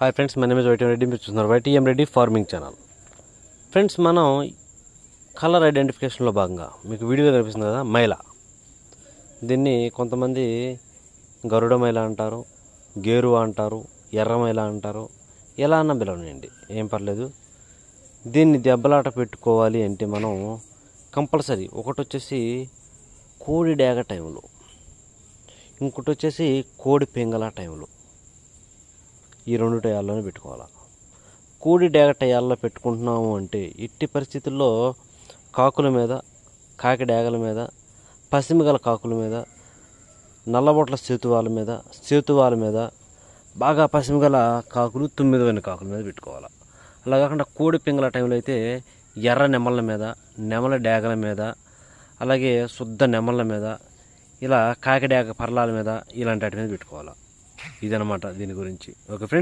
Hi friends, my name is YTM Reddy. మీరు చూస్తున్నారు YTM Reddy farming channel. Friends, మనం colour ఐడెంటిఫికేషన్లో భాగంగా మీకు వీడియోలో కనిపిస్తుంది కదా, మైల. దీన్ని కొంతమంది గరుడ మైల అంటారు, గేరు అంటారు, ఎర్ర మైల అంటారు. ఎలా అన్నా పిలవనండి, ఏం పర్లేదు. దీన్ని దెబ్బలాట పెట్టుకోవాలి అంటే మనం కంపల్సరీ ఒకటి వచ్చేసి కోడి డేగ టైంలో, ఇంకోటి వచ్చేసి కోడి పెంగల టైంలో, ఈ రెండు టయాల్లోనే పెట్టుకోవాలి. కోడి డేగ టయాల్లో పెట్టుకుంటున్నాము అంటే ఎట్టి పరిస్థితుల్లో కాకుల మీద, కాకి డేగల మీద, పసిమిగల కాకుల మీద, నల్లబొట్ల సేతువాల మీద బాగా పసిమిగల కాకులు, 9 కాకుల మీద పెట్టుకోవాలి. అలా కాకుండా కోడి పింగళ టైంలో అయితే ఎర్ర నెమళ్ళ మీద, నెమల డేగల మీద, అలాగే శుద్ధ నెమళ్ళ మీద, ఇలా కాకి డేగ పర్లాల మీద, ఇలాంటి వాటి మీద పెట్టుకోవాలి. ఇదనమాట దీని గురించి. Okay friends.